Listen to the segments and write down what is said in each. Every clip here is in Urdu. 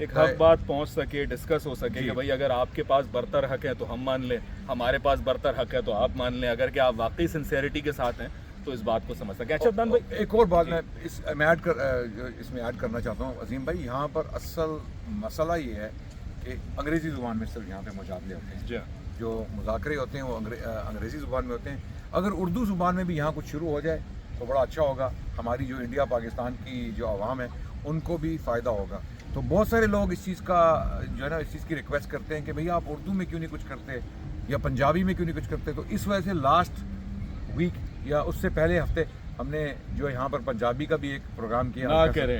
ایک حق بات پہنچ سکے, ڈسکس ہو سکے کہ بھائی اگر آپ کے پاس برتر حق ہے تو ہم مان لیں, ہمارے پاس برتر حق ہے تو آپ مان لیں, اگر کہ آپ واقعی سنسیئرٹی کے ساتھ ہیں تو اس بات کو سمجھ سکیں. اچھا عدنان بھائی, ایک اور بات میں اس میں ایڈ کرنا چاہتا ہوں عظیم بھائی, یہاں پر اصل مسئلہ یہ ہے کہ انگریزی زبان میں صرف یہاں پہ مجادلے ہوتے ہیں, جی جو مذاکرے ہوتے ہیں وہ انگریزی زبان میں ہوتے ہیں. اگر اردو زبان میں بھی یہاں کچھ شروع ہو جائے تو بڑا اچھا ہوگا, ہماری جو انڈیا پاکستان کی جو عوام ہے ان کو بھی فائدہ ہوگا. تو بہت سارے لوگ اس چیز کا جو ہے نا اس چیز کی ریکویسٹ کرتے ہیں کہ بھئی آپ اردو میں کیوں نہیں کچھ کرتے یا پنجابی میں کیوں نہیں کچھ کرتے. تو اس وجہ سے لاسٹ ویک یا اس سے پہلے ہفتے ہم نے جو یہاں پر پنجابی کا بھی ایک پروگرام کیا.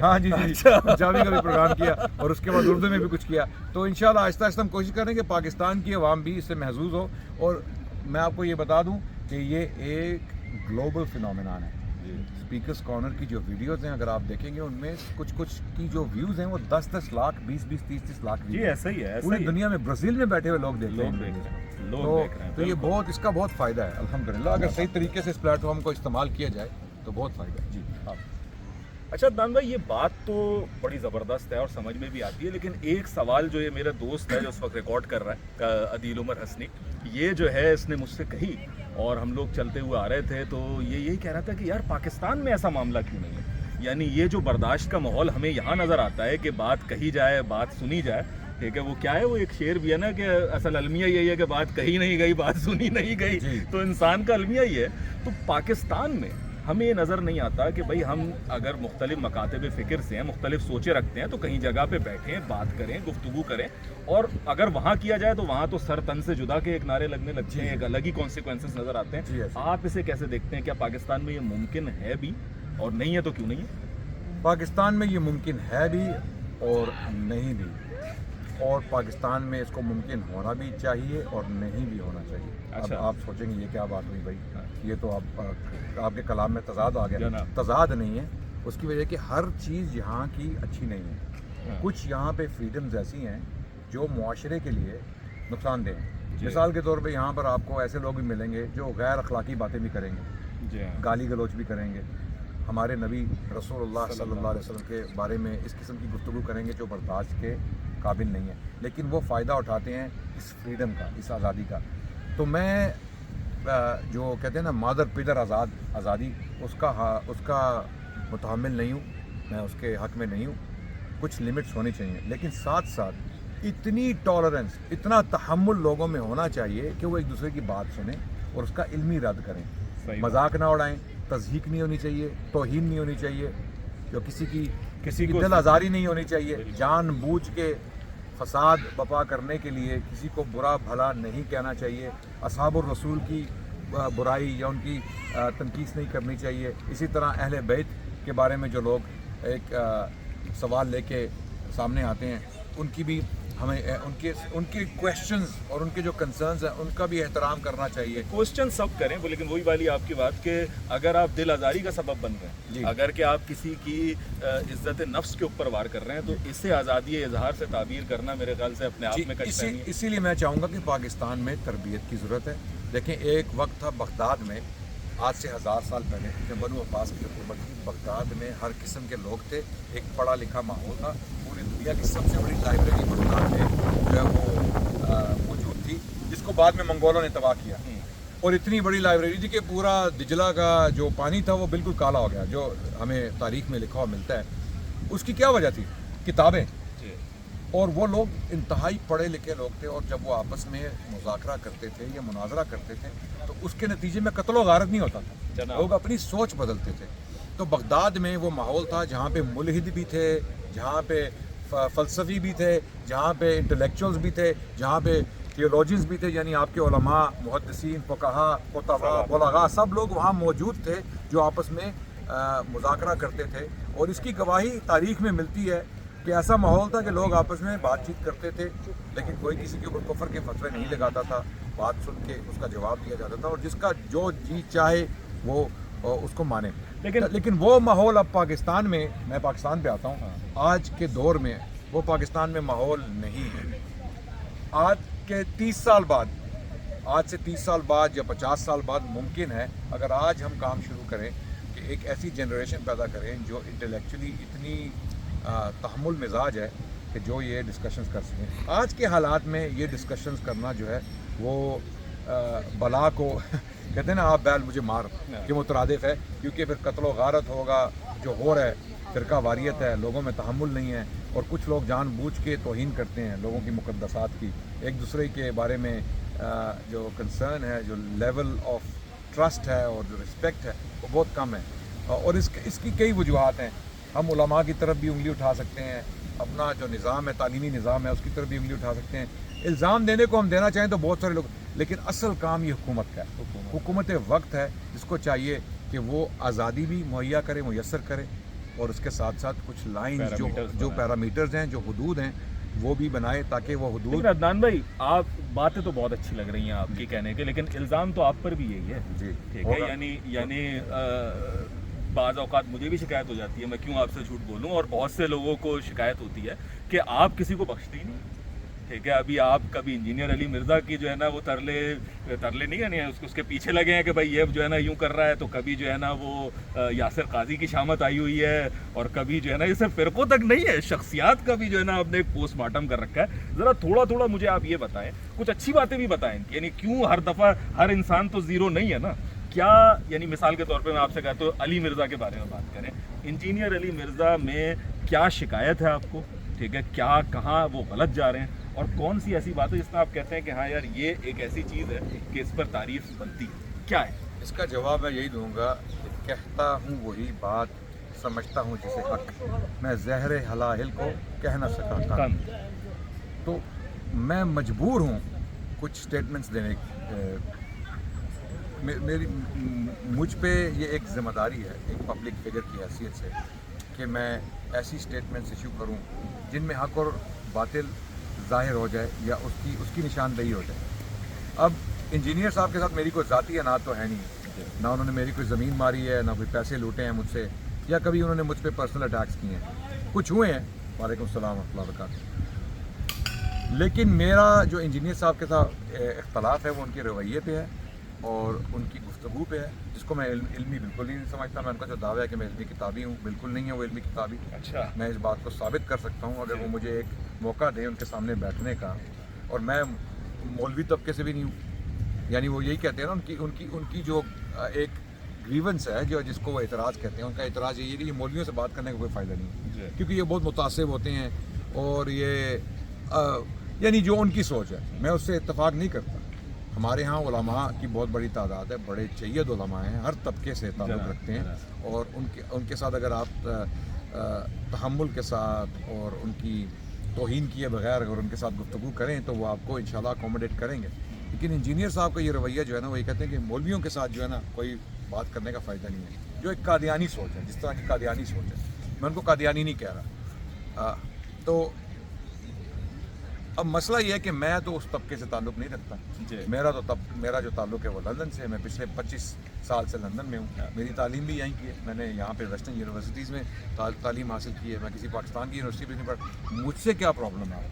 ہاں جی پنجابی کا بھی پروگرام کیا اور اس کے بعد اردو میں بھی کچھ کیا. تو انشاءاللہ آہستہ آہستہ ہم کوشش کریں کہ پاکستان کی عوام بھی اس سے محظوظ ہو. اور میں آپ کو یہ بتا دوں کہ یہ ایک گلوبل فینومینان ہے. اسپیکرز کارنر کی جو ویڈیوز ہیں اگر آپ دیکھیں گے ان میں کچھ کی جو ویوز ہیں وہ 10 لاکھ 20-30 لاکھ جی ایسا ہی ہے. پوری دنیا میں برازیل میں بیٹھے ہوئے لوگ دیکھتے ہیں. تو یہ بہت اس کا بہت فائدہ ہے الحمدللہ, اگر صحیح طریقے سے اس پلیٹ فارم کو استعمال کیا جائے تو بہت فائدہ ہے. جی اچھا عدنان بھائی, یہ بات تو بڑی زبردست ہے اور سمجھ میں بھی آتی ہے, لیکن ایک سوال جو یہ میرا دوست ہے جو اس وقت ریکارڈ کر رہا ہے, عدیل عمر حسنی, یہ جو ہے اس نے مجھ سے کہی اور ہم لوگ چلتے ہوئے آ رہے تھے تو یہ یہی کہہ رہا تھا کہ یار پاکستان میں ایسا معاملہ کیوں نہیں ہے. یعنی یہ جو برداشت کا ماحول ہمیں یہاں نظر آتا ہے کہ بات کہی جائے, بات سنی جائے, ٹھیک ہے, وہ کیا ہے, وہ ایک شعر بھی ہے نا کہ اصل المیہ یہی ہے کہ بات کہی نہیں گئی, بات سنی نہیں گئی. تو انسان کا المیہ یہ ہے. تو پاکستان میں ہمیں یہ نظر نہیں آتا کہ بھئی ہم اگر مختلف مکاتب فکر سے ہیں, مختلف سوچیں رکھتے ہیں, تو کہیں جگہ پہ بیٹھیں, بات کریں, گفتگو کریں, اور اگر وہاں کیا جائے تو وہاں تو سر تن سے جدا کے ایک نعرے لگنے لگتے ہیں, ایک الگ ہی کانسیکوینسز نظر آتے ہیں. آپ اسے کیسے دیکھتے ہیں؟ کیا پاکستان میں یہ ممکن ہے بھی, اور نہیں ہے تو کیوں نہیں ہے؟ پاکستان میں یہ ممکن ہے بھی اور نہیں بھی, اور پاکستان میں اس کو ممکن ہونا بھی چاہیے اور نہیں بھی ہونا چاہیے. اب آپ سوچیں گے یہ کیا بات ہوئی بھائی, یہ تو آپ کے کلام میں تضاد آ گیا. تضاد نہیں ہے, اس کی وجہ کہ ہر چیز یہاں کی اچھی نہیں ہے. کچھ یہاں پہ فریڈمز ایسی ہیں جو معاشرے کے لیے نقصان دہ ہیں. مثال کے طور پہ یہاں پر آپ کو ایسے لوگ بھی ملیں گے جو غیر اخلاقی باتیں بھی کریں گے, گالی گلوچ بھی کریں گے, ہمارے نبی رسول اللہ صلی اللہ علیہ وسلم کے بارے میں اس قسم کی گفتگو کریں گے جو برداشت کے قابل نہیں ہے, لیکن وہ فائدہ اٹھاتے ہیں اس فریڈم کا, اس آزادی کا. تو میں جو کہتے ہیں نا مادر پیدر آزادی, اس کا متحمل نہیں ہوں, میں اس کے حق میں نہیں ہوں. کچھ لمٹس ہونی چاہیے, لیکن ساتھ ساتھ اتنی ٹالرنس, اتنا تحمل لوگوں میں ہونا چاہیے کہ وہ ایک دوسرے کی بات سنیں اور اس کا علمی رد کریں. مذاق نہ اڑائیں, تضحیک نہیں ہونی چاہیے, توہین نہیں ہونی چاہیے, جو کسی کی دل آزاری نہیں ہونی چاہیے. جان بوجھ کے فساد بپا کرنے کے لیے کسی کو برا بھلا نہیں کہنا چاہیے. اصحاب الرسول کی برائی یا ان کی تنقید نہیں کرنی چاہیے. اسی طرح اہل بیت کے بارے میں جو لوگ ایک سوال لے کے سامنے آتے ہیں, ان کی بھی ہمیں ان کے کویشچنز اور ان کے جو کنسرنز ہیں ان کا بھی احترام کرنا چاہیے. کویشچن سب کریں, لیکن وہی والی آپ کی بات کہ اگر آپ دل آزاری کا سبب بن رہے ہیں, اگر کہ آپ کسی کی عزت نفس کے اوپر وار کر رہے ہیں, تو اس سے آزادی اظہار سے تعبیر کرنا میرے خیال سے اپنے آپ میں کچھ نہیں ہے. اسی لیے میں چاہوں گا کہ پاکستان میں تربیت کی ضرورت ہے. دیکھیں ایک وقت تھا بغداد میں, آج سے 1000 سال پہلے جب بنو عباس کی حکومت تھی, بغداد میں ہر قسم کے لوگ تھے, ایک پڑھا لکھا ماحول تھا. پوری دنیا کی سب سے بڑی لائبریری بغداد میں جو ہے وہ موجود تھی, جس کو بعد میں منگولوں نے تباہ کیا. اور اتنی بڑی لائبریری تھی کہ پورا دجلہ کا جو پانی تھا وہ بالکل کالا ہو گیا, جو ہمیں تاریخ میں لکھا ہوا ملتا ہے. اس کی کیا وجہ تھی؟ کتابیں. اور وہ لوگ انتہائی پڑھے لکھے لوگ تھے, اور جب وہ آپس میں مذاکرہ کرتے تھے یا مناظرہ کرتے تھے تو اس کے نتیجے میں قتل و غارت نہیں ہوتا تھا, لوگ اپنی سوچ بدلتے تھے. تو بغداد میں وہ ماحول تھا جہاں پہ ملحد بھی تھے, جہاں پہ فلسفی بھی تھے, جہاں پہ انٹلیکچوئلز بھی تھے, جہاں پہ تھیولوجینز بھی تھے, یعنی آپ کے علماء, محدثین, فقہاء, خطباء, بلغاء, سب لوگ وہاں موجود تھے جو آپس میں مذاکرہ کرتے تھے. اور اس کی گواہی تاریخ میں ملتی ہے کہ ایسا ماحول تھا کہ لوگ آپس میں بات چیت کرتے تھے, لیکن کوئی کسی کے اوپر کفر کے فتوے نہیں لگاتا تھا. بات سن کے اس کا جواب دیا جاتا تھا, اور جس کا جو جی چاہے وہ اس کو مانے. لیکن وہ ماحول اب پاکستان میں, میں پاکستان پہ آتا ہوں, آج کے دور میں وہ پاکستان میں ماحول نہیں ہے. آج کے 30 سال بعد, آج سے 30 سال بعد یا 50 سال بعد ممکن ہے اگر آج ہم کام شروع کریں کہ ایک ایسی جنریشن پیدا کریں جو انٹلیکچولی اتنی تحمل مزاج ہے کہ جو یہ ڈسکشنز کر سکیں. آج کے حالات میں یہ ڈسکشنز کرنا جو ہے وہ بلا کو کہتے ہیں نا آپ بیل مجھے مار کے مترادف ہے, کیونکہ پھر قتل و غارت ہوگا جو ہو رہا ہے, فرقہ واریت ہے, لوگوں میں تحمل نہیں ہے, اور کچھ لوگ جان بوجھ کے توہین کرتے ہیں لوگوں کی مقدسات کی. ایک دوسرے کے بارے میں جو کنسرن ہے, جو لیول آف ٹرسٹ ہے اور جو رسپیکٹ ہے وہ بہت کم ہے. اور اس کی کئی وجوہات ہیں. ہم علماء کی طرف بھی انگلی اٹھا سکتے ہیں, اپنا جو نظام ہے, تعلیمی نظام ہے, اس کی طرف بھی انگلی اٹھا سکتے ہیں. الزام دینے کو ہم دینا چاہیں تو بہت سارے لوگ, لیکن اصل کام یہ حکومت کا ہے. حکومت وقت ہے جس کو چاہیے کہ وہ آزادی بھی مہیا کرے, میسر کرے, اور اس کے ساتھ ساتھ کچھ لائنز جو پیرامیٹرز ہیں, جو حدود ہیں, وہ بھی بنائے تاکہ وہ حدود. لیکن عدنان بھائی آپ باتیں تو بہت اچھی لگ رہی ہیں آپ کی کہنے کے, لیکن الزام تو آپ پر بھی یہی ہے. جی ٹھیک ہے, یعنی بعض اوقات مجھے بھی شکایت ہو جاتی ہے, میں کیوں آپ سے جھوٹ بولوں, اور بہت سے لوگوں کو شکایت ہوتی ہے کہ آپ کسی کو بخشتے ہی نہیں. ٹھیک ہے, ابھی آپ کبھی انجینئر علی مرزا کی جو ہے نا وہ ترلے نہیں یعنی اس کے پیچھے لگے ہیں کہ بھائی یہ جو ہے نا یوں کر رہا ہے, تو کبھی جو ہے نا وہ یاسر قاضی کی شامت آئی ہوئی ہے, اور کبھی جو ہے نا یہ صرف فرقوں تک نہیں ہے, شخصیات کا بھی جو ہے نا آپ نے ایک پوسٹ مارٹم کر رکھا ہے. ذرا تھوڑا مجھے آپ یہ بتائیں, کچھ اچھی باتیں بھی بتائیں, یعنی کیوں ہر دفعہ ہر انسان تو زیرو نہیں ہے نا. کیا یعنی مثال کے طور پہ میں آپ سے کہتا ہوں علی مرزا کے بارے میں بات کریں, انجینئر علی مرزا میں کیا شکایت ہے آپ کو؟ ٹھیک ہے, کیا کہاں وہ غلط جا رہے ہیں, اور کون سی ایسی بات ہے جس میں آپ کہتے ہیں کہ ہاں یار یہ ایک ایسی چیز ہے کہ اس پر تعریف بنتی ہے, کیا ہے؟ اس کا جواب میں یہی دوں گا کہ کہتا ہوں وہی بات, سمجھتا ہوں جسے حق, میں زہر حلاہل کو کہہ نہ سکا. تو میں مجبور ہوں کچھ سٹیٹمنٹس دینے مجھ پہ یہ ایک ذمہ داری ہے ایک پبلک فگر کی حیثیت سے کہ میں ایسی سٹیٹمنٹس ایشو کروں جن میں حق اور باطل ظاہر ہو جائے یا اس کی نشاندہی ہو جائے. اب انجینئر صاحب کے ساتھ میری کوئی ذاتی اناط تو ہے نہیں, نہ انہوں نے میری کوئی زمین ماری ہے, نہ کوئی پیسے لوٹے ہیں مجھ سے, یا کبھی انہوں نے مجھ پہ پرسنل اٹیکس کیے ہیں. کچھ ہوئے ہیں, وعلیکم السلام ورحمۃ اللہ وبرکاتہ, لیکن میرا جو انجینئر صاحب کے ساتھ اختلاف ہے وہ ان کے رویے پہ ہے اور ان کی گفتگو پہ ہے, جس کو میں علمی بالکل ہی نہیں سمجھتا. میں ان کا جو دعویٰ ہے کہ میں علمی کتابی ہوں, بالکل نہیں ہے وہ علمی کتابی. اچھا, میں اس بات کو ثابت کر سکتا ہوں اگر وہ مجھے ایک موقع دیں ان کے سامنے بیٹھنے کا. اور میں مولوی طبقے سے بھی نہیں ہوں, یعنی وہ یہی کہتے ہیں نا ان کی جو ایک گریونس ہے جس کو وہ اعتراض کہتے ہیں, ان کا اعتراض یہ ہے کہ یہ مولویوں سے بات کرنے کا کوئی فائدہ نہیں ہے, کیونکہ یہ بہت متعصب ہوتے ہیں, اور یہ یعنی جو ان کی سوچ ہے میں اس سے اتفاق نہیں کرتا. ہمارے ہاں علماء کی بہت بڑی تعداد ہے, بڑے جید علماء ہیں, ہر طبقے سے تعلق رکھتے ہیں, اور ان کے ساتھ اگر آپ تحمل کے ساتھ اور ان کی توہین کیے بغیر اگر ان کے ساتھ گفتگو کریں تو وہ آپ کو انشاءاللہ اکوموڈیٹ کریں گے. لیکن انجینئر صاحب کا یہ رویہ جو ہے نا وہ یہ کہتے ہیں کہ مولویوں کے ساتھ جو ہے نا کوئی بات کرنے کا فائدہ نہیں ہے, جو ایک قادیانی سوچ ہے, جس طرح کی قادیانی سوچ ہے. میں ان کو قادیانی نہیں کہہ رہا. تو اب مسئلہ یہ ہے کہ میں تو اس طبقے سے تعلق نہیں رکھتا. میرا جو تعلق ہے وہ لندن سے ہے. میں پچھلے 25 سال سے لندن میں ہوں. میری تعلیم بھی یہیں کی ہے, میں نے یہاں پہ ویسٹرن یونیورسٹیز میں تعلیم حاصل کی ہے. میں کسی پاکستان کی یونیورسٹی بھی نہیں پڑھا. مجھ سے کیا پرابلم ہے؟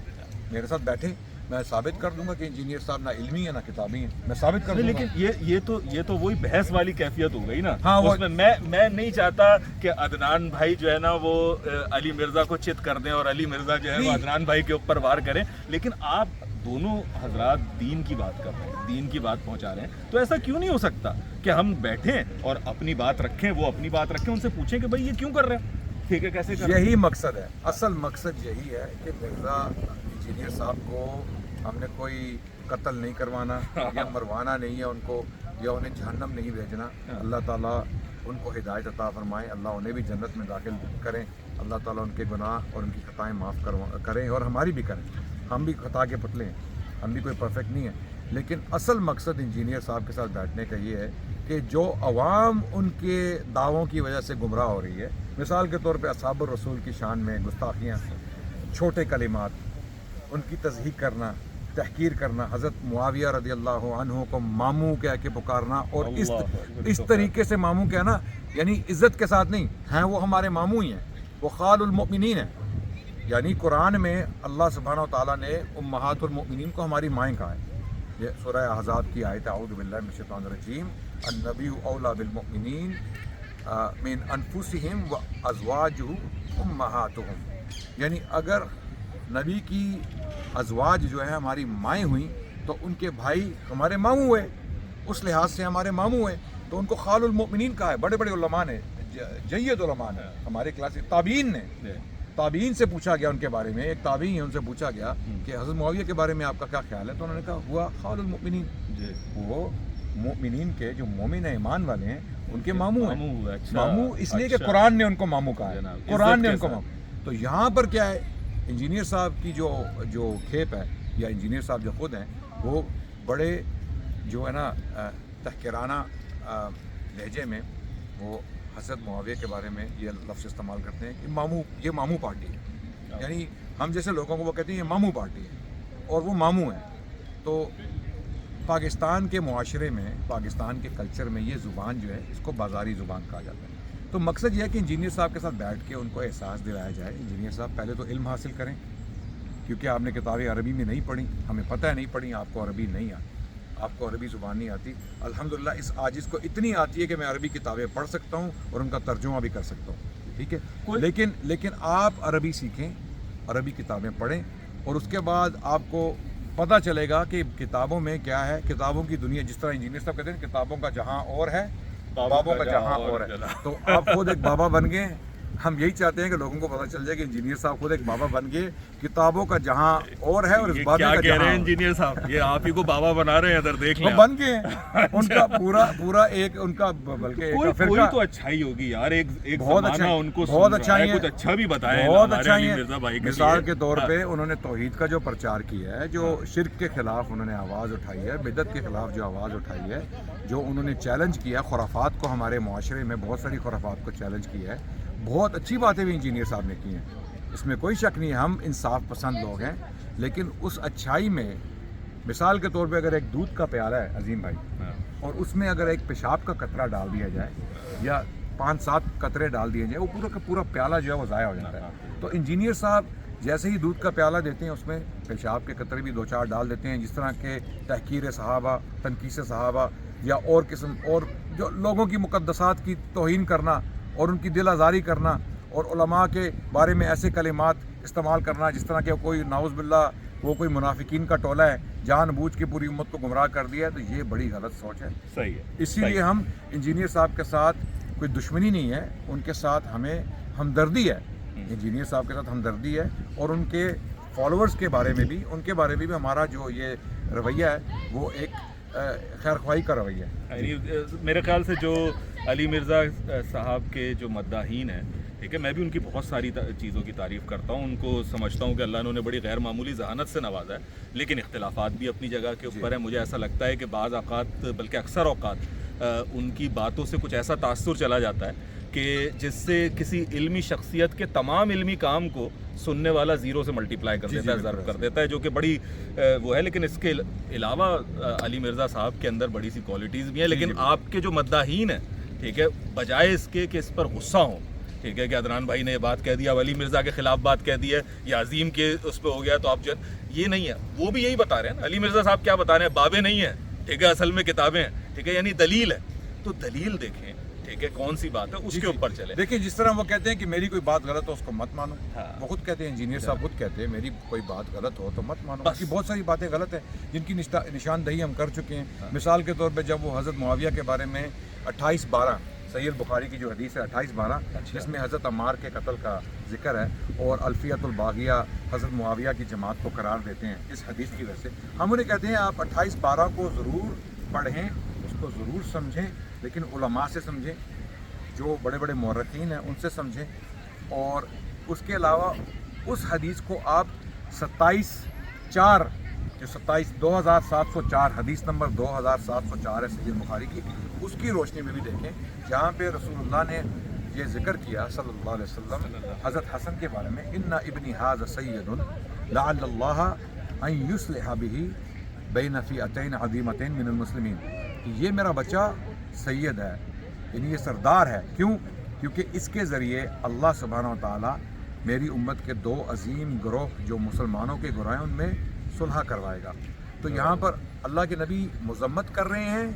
میرے ساتھ بیٹھے, میں ثابت کر دوں گا کہ انجینئر صاحب نہ علمی ہے نہ کتابی ہیں, میں ثابت کر دوں گا. لیکن یہ تو وہی بحث والی کیفیت ہو گئی نا. ہاں, اس میں میں نہیں چاہتا کہ عدنان بھائی جو ہے نا وہ علی مرزا کو چت کر دیں اور علی مرزا جو ہے وہ عدنان بھائی کے اوپر وار کریں, لیکن آپ دونوں حضرات دین کی بات کر رہے ہیں, دین کی بات پہنچا رہے ہیں, تو ایسا کیوں نہیں ہو سکتا کہ ہم بیٹھیں اور اپنی بات رکھیں, وہ اپنی بات رکھیں, ان سے پوچھیں کہ بھائی یہ کیوں کر رہے ہیں, ٹھیک ہے, کیسے کر رہے ہیں. یہی مقصد ہے, اصل مقصد یہی ہے کہ مرزا انجینئر صاحب کو ہم نے کوئی قتل نہیں کروانا یا مروانا نہیں ہے ان کو, یا انہیں جہنم نہیں بھیجنا. اللہ تعالیٰ ان کو ہدایت عطا فرمائے, اللہ انہیں بھی جنت میں داخل کریں, اللہ تعالیٰ ان کے گناہ اور ان کی خطائیں معاف کریں, اور ہماری بھی کریں. ہم بھی خطا کے پتلے ہیں, ہم بھی کوئی پرفیکٹ نہیں ہے. لیکن اصل مقصد انجینئر صاحب کے ساتھ بیٹھنے کا یہ ہے کہ جو عوام ان کے دعووں کی وجہ سے گمراہ ہو رہی ہے, مثال کے طور پہ اصحاب الرسول کی شان میں گستاخیاں, چھوٹے کلمات, ان کی تصحیح کرنا, تحقیر کرنا, حضرت معاویہ رضی اللہ عنہ کو ماموں کہہ کے پکارنا, اور اس طریقے سے ماموں کہنا یعنی عزت کے ساتھ نہیں ہیں, وہ ہمارے ماموں ہی ہیں, وہ خال المؤمنین ہیں. یعنی قرآن میں اللہ سبحانہ و تعالیٰ نے امہات المؤمنین کو ہماری مائیں کہا ہے. یہ سورہ احزاب کی آیت اعوذ باللہ من الشیطان الرجیم, النبی اولیٰ بالمؤمنین من انفسہم وازواجہ امہاتہم. یعنی اگر نبی کی ازواج جو ہے ہماری مائیں ہوئیں تو ان کے بھائی ہمارے ماموں ہوئے، اس لحاظ سے ہمارے ماموں ہوئے، تو ان کو خال المؤمنین کہا ہے. بڑے بڑے علماء نے، جید علماء نے، ہمارے کلاس تابعین نے، تابعین سے پوچھا گیا ان کے بارے میں، ایک تابعی ہے، ان سے پوچھا گیا کہ حضرت معاویہ کے بارے میں آپ کا کیا خیال ہے، تو انہوں نے کہا ہوا خال المؤمنین. وہ مؤمنین کے جو مومن ایمان والے ہیں ان کے ماموں ہیں. ماموں اس لیے کہ قرآن نے ان کو ماموں کہا ہے، قرآن نے ان کو ماموں. تو یہاں پر کیا ہے، انجینئر صاحب کی جو کھیپ ہے، یا انجینئر صاحب جو خود ہیں، وہ بڑے جو ہے نا تحقیرانہ لہجے میں وہ حضرت معاویہ کے بارے میں یہ لفظ استعمال کرتے ہیں کہ یہ ماموں پارٹی ہے. یعنی ہم جیسے لوگوں کو وہ کہتے ہیں یہ ماموں پارٹی ہے، اور وہ ماموں ہیں. تو پاکستان کے معاشرے میں، پاکستان کے کلچر میں یہ زبان جو ہے اس کو بازاری زبان کہا جاتا ہے. تو مقصد یہ ہے کہ انجینئر صاحب کے ساتھ بیٹھ کے ان کو احساس دلایا جائے. انجینئر صاحب پہلے تو علم حاصل کریں، کیونکہ آپ نے کتابیں عربی میں نہیں پڑھی، ہمیں پتہ ہے نہیں پڑھی، آپ کو عربی نہیں آتی، آپ کو عربی زبان نہیں آتی. الحمدللہ اس عاجز کو اتنی آتی ہے کہ میں عربی کتابیں پڑھ سکتا ہوں اور ان کا ترجمہ بھی کر سکتا ہوں. ٹھیک ہے، لیکن آپ عربی سیکھیں، عربی کتابیں پڑھیں، اور اس کے بعد آپ کو پتہ چلے گا کہ کتابوں میں کیا ہے. کتابوں کی دنیا، جس طرح انجینئر صاحب کہتے ہیں کتابوں کا جہاں اور ہے، بابوں کا جہاں اور ہے. تو آپ خود ایک بابا بن گئے. ہم یہی چاہتے ہیں کہ لوگوں کو پتہ چل جائے کہ انجینئر صاحب خود ایک بابا بن گئے. کتابوں کا جہاں اور ہے اور اس بابے کا کیا کہہ رہے جہاں. ہیں انجینئر صاحب، یہ آپ ہی کو بابا بنا رہے ہیں، ادھر دیکھ لیں. وہ بن گئے ہیں. ان کا پورا ایک ان کا بلکہ کوئی ایک فرقہ تو اچھائی ہوگی یار. ایک بہت زمانہ اچھا، ان کو بہت سن اچھا رہا ہے، کچھ اچھا بھی بتائیں بہت ہمارے اچھا علی ہے. مرزا بھائی کے مثال لیے. کے طور پہ انہوں نے توحید کا جو پرچار کیا ہے، جو شرک کے خلاف انہوں نے آواز اٹھائی ہے، بدعت کے خلاف جو آواز اٹھائی ہے، جو انہوں نے چیلنج کیا خرافات کو، ہمارے معاشرے میں بہت ساری خرافات کو چیلنج کیا ہے. بہت اچھی باتیں بھی انجینئر صاحب نے کی ہیں، اس میں کوئی شک نہیں ہے. ہم انصاف پسند لوگ ہیں، لیکن اس اچھائی میں مثال کے طور پہ اگر ایک دودھ کا پیالہ ہے عظیم بھائی، اور اس میں اگر ایک پیشاب کا قطرہ ڈال دیا جائے یا 5-7 قطرے ڈال دیے جائیں، وہ پورا کا پورا پیالہ جو ہے وہ ضائع ہو جاتا ہے. تو انجینئر صاحب جیسے ہی دودھ کا پیالہ دیتے ہیں، اس میں پیشاب کے قطرے بھی 2-4 ڈال دیتے ہیں. جس طرح کے تحقیر صحابہ، تنقیص صحابہ، یا اور قسم اور جو لوگوں کی مقدسات کی توہین کرنا اور ان کی دل آزاری کرنا، اور علماء کے بارے میں ایسے کلمات استعمال کرنا جس طرح کہ کوئی نعوذ باللہ وہ کوئی منافقین کا ٹولہ ہے، جان بوجھ کے پوری امت کو گمراہ کر دیا ہے. تو یہ بڑی غلط سوچ ہے. صحیح ہے. اسی لیے ہم انجینئر صاحب کے ساتھ کوئی دشمنی نہیں ہے، ان کے ساتھ ہمیں ہمدردی ہے. انجینئر صاحب کے ساتھ ہمدردی ہے، اور ان کے فالوورز کے بارے میں بھی، ان کے بارے میں بھی ہمارا جو یہ رویہ ہے وہ ایک خیر خواہی کا رویہ ہے. یعنی میرے خیال سے جو علی مرزا صاحب کے جو مداحین ہیں، ٹھیک ہے، میں بھی ان کی بہت ساری چیزوں کی تعریف کرتا ہوں. ان کو سمجھتا ہوں کہ اللہ نے انہیں بڑی غیر معمولی ذہانت سے نوازا ہے، لیکن اختلافات بھی اپنی جگہ کے اوپر ہیں. مجھے ایسا لگتا ہے کہ بعض اوقات، بلکہ اکثر اوقات، ان کی باتوں سے کچھ ایسا تاثر چلا جاتا ہے کہ جس سے کسی علمی شخصیت کے تمام علمی کام کو سننے والا زیرو سے ملٹیپلائی کر دیتا ہے، ضرب کر دیتا ہے، جو کہ بڑی وہ ہے. لیکن اس کے علاوہ علی مرزا صاحب کے اندر بڑی سی کوالٹیز بھی ہیں. لیکن آپ کے جو مداحین ہیں، ٹھیک ہے، بجائے اس کے کہ اس پر غصہ ہوں، ٹھیک ہے، کہ عدنان بھائی نے یہ بات کہہ دیا، علی مرزا کے خلاف بات کہہ دی ہے، یا عظیم کے اس پہ ہو گیا، تو آپ جو یہ نہیں ہے. وہ بھی یہی بتا رہے ہیں. علی مرزا صاحب کیا بتا رہے ہیں؟ بابیں نہیں ہیں، ٹھیک ہے، اصل میں کتابیں ہیں، ٹھیک ہے، یعنی دلیل ہے. تو دلیل دیکھیں، ٹھیک ہے، کون سی بات ہے اس کے اوپر چلے. دیکھیں، جس طرح وہ کہتے ہیں کہ میری کوئی بات غلط ہو اس کو مت مانو، وہ خود کہتے ہیں، انجینئر صاحب خود کہتے ہیں میری کوئی بات غلط ہو تو مت مانو. اس کی بہت ساری باتیں غلط ہیں جن کی نشاندہی ہم کر چکے ہیں. مثال کے طور پہ جب وہ حضرت معاویہ کے بارے میں 28-12 صحیح البخاری کی جو حدیث ہے 28-12، جس میں حضرت عمار کے قتل کا ذکر ہے، اور الفیۃ الباغیہ حضرت معاویہ کی جماعت کو قرار دیتے ہیں اس حدیث کی وجہ سے. ہم انہیں کہتے ہیں آپ 28-12 کو ضرور پڑھیں، اس کو ضرور سمجھیں، لیکن علماء سے سمجھیں، جو بڑے بڑے مورخین ہیں ان سے سمجھیں. اور اس کے علاوہ اس حدیث کو آپ 27-4 جو 27,2704 حدیث نمبر 2704 ہے صحیح البخاری کی، اس کی روشنی میں بھی دیکھیں، جہاں پہ رسول اللہ نے یہ ذکر کیا صلی اللہ علیہ وسلم حضرت حسن کے بارے میں، ان ابنی ھذا سید لعل اللہ ان یصلح بہ بین فئتین عظیمتین من المسلمین، کہ یہ میرا بچہ سید ہے، یعنی یہ سردار ہے. کیوں؟ کیونکہ اس کے ذریعے اللہ سبحانہ و تعالیٰ میری امت کے 2 عظیم گروہ جو مسلمانوں کے گروہ ہیں ان میں صلح کروائے گا. تو یہاں پر اللہ کے نبی مذمت کر رہے ہیں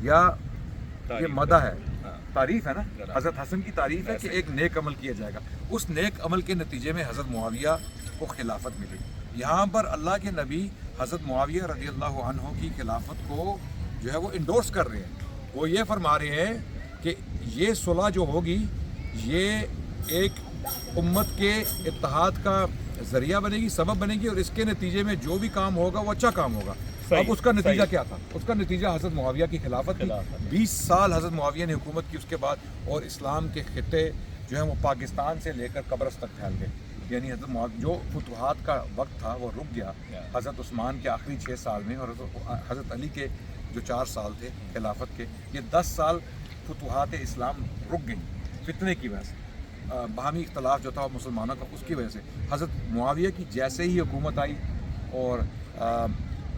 یا یہ مدح ہے، تعریف ہے نا. حضرت حسن کی تعریف ہے کہ ایک نیک عمل کیا جائے گا. اس نیک عمل کے نتیجے میں حضرت معاویہ کو خلافت ملی. یہاں پر اللہ کے نبی حضرت معاویہ رضی اللہ عنہ کی خلافت کو جو ہے وہ انڈورس کر رہے ہیں. وہ یہ فرما رہے ہیں کہ یہ صلح جو ہوگی یہ ایک امت کے اتحاد کا ذریعہ بنے گی, سبب بنے گی, اور اس کے نتیجے میں جو بھی کام ہوگا وہ اچھا کام ہوگا. اب اس کا نتیجہ کیا تھا؟ اس کا نتیجہ حضرت معاویہ کی خلافت تھی. 20 سال حضرت معاویہ نے حکومت کی اس کے بعد, اور اسلام کے خطے جو ہیں وہ پاکستان سے لے کر قبرص تک پھیل گئے. یعنی حضرت معاویہ جو فتوحات کا وقت تھا وہ رک گیا حضرت عثمان کے آخری 6 سال میں, اور حضرت علی کے جو 4 سال تھے خلافت کے, یہ 10 سال فتوحات اسلام رک گئیں فتنے کی وجہ سے, باہمی اختلاف جو تھا مسلمانوں کا اس کی وجہ سے. حضرت معاویہ کی جیسے ہی حکومت آئی اور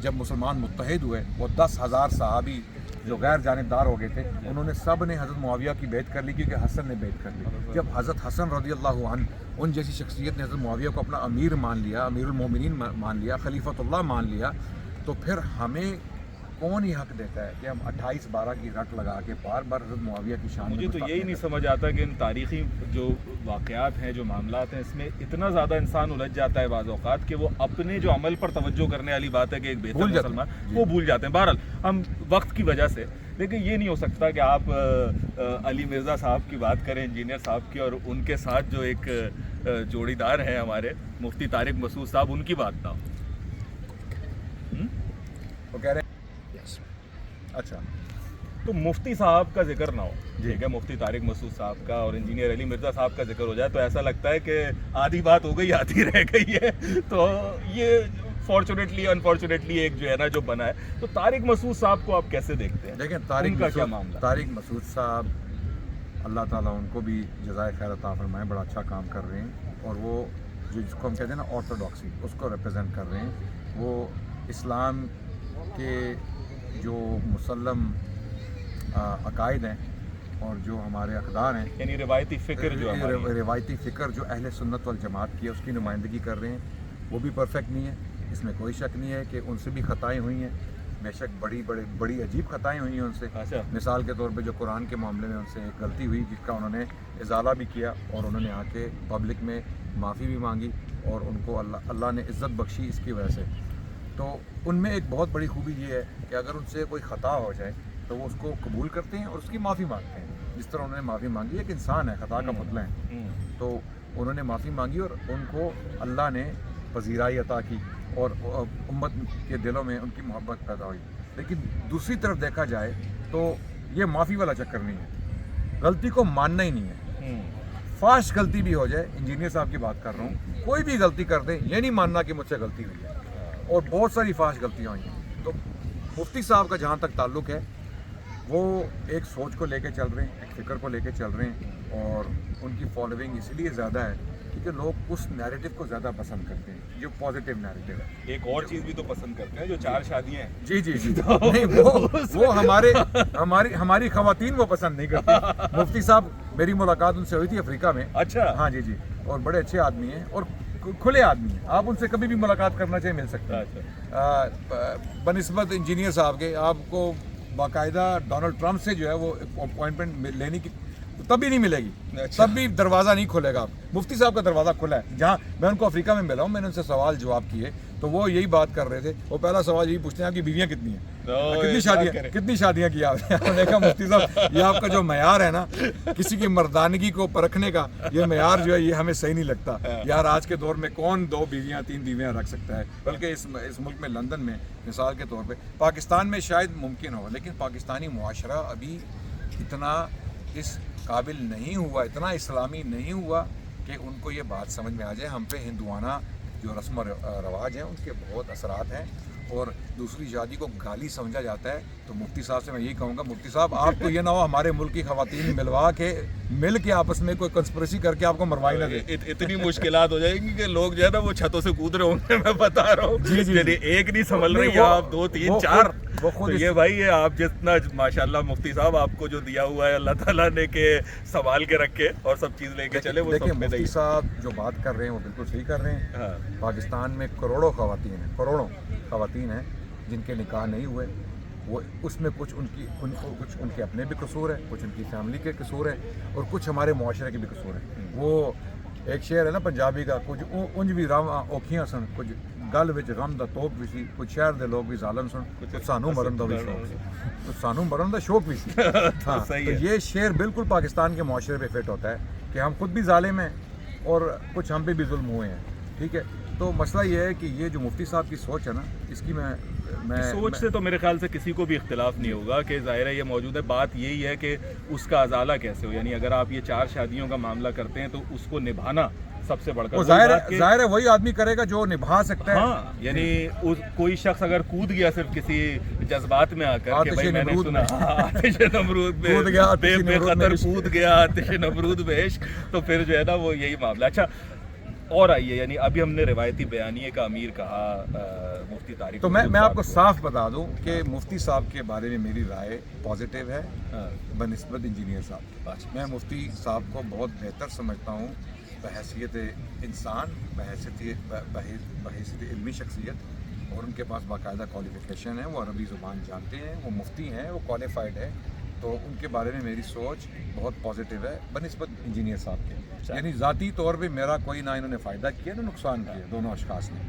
جب مسلمان متحد ہوئے, وہ 10,000 صحابی جو غیر جانبدار ہو گئے تھے انہوں نے سب نے حضرت معاویہ کی بیعت کر لی, کیونکہ حسن نے بیعت کر لی. جب حضرت حسن رضی اللہ عنہ ان جیسی شخصیت نے حضرت معاویہ کو اپنا امیر مان لیا, امیر المومنین مان لیا, خلیفۃ اللہ مان لیا, تو پھر ہمیں کون ہی حق دیتا ہے کہ ہم 28-12 کی رٹ لگا کے بار بار حضرت معاویہ کی شان. مجھے تو یہی نہیں سمجھ آتا کہ ان تاریخی جو واقعات ہیں, جو معاملات ہیں, اس میں اتنا زیادہ انسان الجھ جاتا ہے بعض اوقات کہ وہ اپنے جو عمل پر توجہ کرنے والی بات ہے کہ ایک بہتر مسلمان, وہ بھول جاتے ہیں. بہرحال ہم وقت کی وجہ سے, لیکن یہ نہیں ہو سکتا کہ آپ علی مرزا صاحب کی بات کریں, انجینئر صاحب کی, اور ان کے ساتھ جو ایک جوڑی دار ہیں ہمارے مفتی طارق مسعود صاحب, ان کی بات نہ ہو. وہ کہہ رہے ہیں اچھا تو مفتی صاحب کا ذکر نہ ہو, ٹھیک ہے, مفتی طارق مسعود صاحب کا اور انجینئر علی مرزا صاحب کا ذکر ہو جائے تو ایسا لگتا ہے کہ آدھی بات ہو گئی آدھی رہ گئی ہے. تو یہ فارچونیٹلی انفارچونیٹلی ایک جو ہے نا جو بنا ہے. تو طارق مسعود صاحب کو آپ کیسے دیکھتے ہیں؟ دیکھیں طارق مسعود صاحب, اللہ تعالیٰ ان کو بھی جزائے خیر عطا فرمائے, بڑا اچھا کام کر رہے ہیں, اور وہ جس کو ہم کہتے ہیں نا آرتھوڈاکسی, اس کو ریپرزینٹ کر رہے ہیں. وہ اسلام کے جو مسلم عقائد ہیں اور جو ہمارے اقدار ہیں, یعنی روایتی فکر روایتی فکر جو اہل سنت والجماعت کی ہے اس کی نمائندگی کر رہے ہیں. وہ بھی پرفیکٹ نہیں ہے, اس میں کوئی شک نہیں ہے کہ ان سے بھی خطائیں ہوئی ہیں, بے شک بڑی عجیب خطائیں ہوئی ہیں ان سے. مثال کے طور پہ جو قرآن کے معاملے میں ان سے ایک غلطی ہوئی جس کا انہوں نے ازالہ بھی کیا, اور انہوں نے آ کے پبلک میں معافی بھی مانگی, اور ان کو اللہ نے عزت بخشی اس کی وجہ سے. تو ان میں ایک بہت بڑی خوبی یہ ہے کہ اگر ان سے کوئی خطا ہو جائے تو وہ اس کو قبول کرتے ہیں اور اس کی معافی مانگتے ہیں. جس طرح انہوں نے معافی مانگی, ایک انسان ہے, خطا کا پتلا ہے, تو انہوں نے معافی مانگی اور ان کو اللہ نے پذیرائی عطا کی, اور امت کے دلوں میں ان کی محبت پیدا ہوئی. لیکن دوسری طرف دیکھا جائے تو یہ معافی والا چکر نہیں ہے, غلطی کو ماننا ہی نہیں ہے. فاش غلطی بھی ہو جائے, انجینئر صاحب کی بات کر رہا ہوں, کوئی بھی غلطی کر دیں, یہ نہیں ماننا کہ مجھ سے غلطی ہوئی ہے, اور بہت ساری فاش غلطیاں ہوئی ہیں. تو مفتی صاحب کا جہاں تک تعلق ہے وہ ایک سوچ کو لے کے چل رہے ہیں, ایک فکر کو لے کے چل رہے ہیں, اور ان کی فالوئنگ اسی لیے زیادہ ہے کیونکہ لوگ اس نیریٹو کو زیادہ پسند کرتے ہیں جو پازیٹیو نیریٹو ہے. ایک اور چیز بھی تو پسند کرتے ہیں جو 4 شادیاں ہیں. جی نہیں, وہ ہماری خواتین وہ پسند نہیں کرتی. مفتی صاحب, میری ملاقات ان سے ہوئی تھی افریقہ میں. اچھا. ہاں جی, اور بڑے اچھے آدمی ہیں اور کھلے آدمی ہیں, آپ ان سے کبھی بھی ملاقات کرنا چاہیے مل سکتے ہیں. بنسبت انجینئر صاحب کے آپ کو باقاعدہ ڈونلڈ ٹرمپ سے جو ہے وہ اپوائنٹمنٹ لینے کی تب بھی نہیں ملے گی, تب بھی دروازہ نہیں کھلے گا. مفتی صاحب کا دروازہ کھلا ہے. جہاں میں ان کو افریقہ میں ملا ہوں, میں نے ان سے سوال جواب کیے تو وہ یہی بات کر رہے تھے. وہ پہلا سوال یہی پوچھتے ہیں آپ کی بیویاں کتنی ہیں, کتنی شادیاں کی آپ نے. کہا مفتی صاحب یہ آپ کا جو معیار ہے نا کسی کی مردانگی کو پرکھنے کا, یہ معیار جو ہے یہ ہمیں صحیح نہیں لگتا. یار آج کے دور میں کون 2 بیویاں 3 بیویاں رکھ سکتا ہے, بلکہ اس ملک میں لندن میں مثال کے طور پہ, پاکستان میں شاید ممکن ہو, لیکن پاکستانی معاشرہ ابھی اتنا اس قابل نہیں ہوا, اتنا اسلامی نہیں ہوا کہ ان کو یہ بات سمجھ میں آ جائے. ہم پہ ہندوانہ جو رسم و رواج ہیں ان کے بہت اثرات ہیں, اور دوسری شادی کو گالی سمجھا جاتا ہے. تو مفتی صاحب سے میں یہی کہوں گا, مفتی صاحب آپ کو یہ نہ ہو ہمارے ملک کی خواتین مل کے آپس میں کوئی کنسپریسی کر کے آپ کو مروائی نہ دے. اتنی مشکلات ہو جائیں گی کہ لوگ جو ہے نا وہ چھتوں سے کود رہے ہوں گے, میں بتا رہا ہوں. یعنی ایک نہیں سنبھل رہی ہیں آپ, 2 3 4. تو یہ بھائی ہے آپ جتنا ماشاءاللہ مفتی صاحب آپ کو جو دیا ہوا ہے اللہ تعالیٰ نے کہ سنبھال کے رکھے اور سب چیز لے کے چلے. وہ دیکھیں مفتی صاحب جو بات کر رہے ہیں وہ بالکل صحیح کر رہے ہیں. پاکستان میں کروڑوں خواتین ہیں جن کے نکاح نہیں ہوئے. وہ اس میں کچھ ان کے اپنے بھی قصور ہیں, کچھ ان کی فیملی کے قصور ہیں, اور کچھ ہمارے معاشرے کے بھی قصور ہیں. وہ ایک شعر ہے نا پنجابی کا, کچھ انج بھی راواں اوکھیاں سن, کچھ گل وچ غم دا توک بھی سی, کچھ شہر دے لوگ بھی ظالم سن, کچھ سانو مرن دا بھی شوق سی, کچھ سانو مرن دا شوق بھی سی. ہاں, تو یہ شعر بالکل پاکستان کے معاشرے پہ فٹ ہوتا ہے کہ ہم خود بھی ظالم ہیں اور کچھ ہم پہ بھی ظلم ہوئے ہیں. ٹھیک ہے, تو مسئلہ یہ ہے کہ یہ جو مفتی صاحب کی سوچ ہے نا, اس کی میں سوچ سے تو میرے خیال سے کسی کو بھی اختلاف نہیں ہوگا کہ ظاہر ہے یہ موجود ہے. بات یہی ہے کہ اس کا ازالہ کیسے ہو, یعنی اگر آپ یہ 4 شادیوں کا معاملہ کرتے ہیں تو اس کو نبھانا سب سے بڑھ کر ظاہر ہے وہی آدمی کرے گا جو نبھا سکتا ہے. ہاں, یعنی کوئی شخص اگر کود گیا صرف کسی جذبات میں آ کر کہ بھائی میں نے سنا آتش نمرود میں بے قدر کود گیا آتش نمرود میں عشق, تو پھر جو ہے نا وہ یہی معاملہ. اچھا, اور آئیے, یعنی ابھی ہم نے روایتی بیانیے کا امیر کہا مفتی طارق, تو میں آپ کو صاف بتا دوں کہ مفتی صاحب کے بارے میں میری رائے پازیٹیو ہے بنسبت انجینئر صاحب کی. میں مفتی صاحب کو بہت بہتر سمجھتا ہوں بحیثیت انسان, بحیثیت علمی شخصیت, اور ان کے پاس باقاعدہ کوالیفیکیشن ہے, وہ عربی زبان جانتے ہیں, وہ مفتی ہیں, وہ کوالیفائڈ ہے. تو ان کے بارے میں میری سوچ بہت پازیٹیو ہے بنسبت انجینئر صاحب کے. یعنی ذاتی طور پہ میرا کوئی نہ انہوں نے فائدہ کیا نہ نقصان کیا, دونوں اشخاص نے.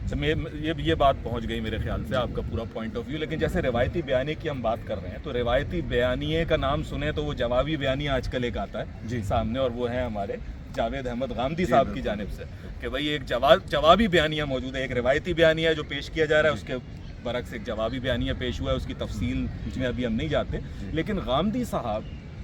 یہ بات پہنچ گئی میرے خیال سے, آپ کا پورا پوائنٹ آف ویو. لیکن جیسے روایتی بیانیے کی ہم بات کر رہے ہیں, تو روایتی بیانیے کا نام سنیں تو وہ جوابی بیانیہ آج کل ایک آتا ہے سامنے, اور وہ ہے ہمارے جاوید احمد غامدی صاحب کی جانب سے کہ بھائی ایک جوابی بیانیہ موجود ہے, ایک روایتی بیانیہ جو پیش کیا جا رہا ہے, اس کے برعکس ایک جوابی بیانیہ پیش ہوا ہے. اس کی تفصیل میں ابھی ہم نہیں جاتے, لیکن غامدی صاحب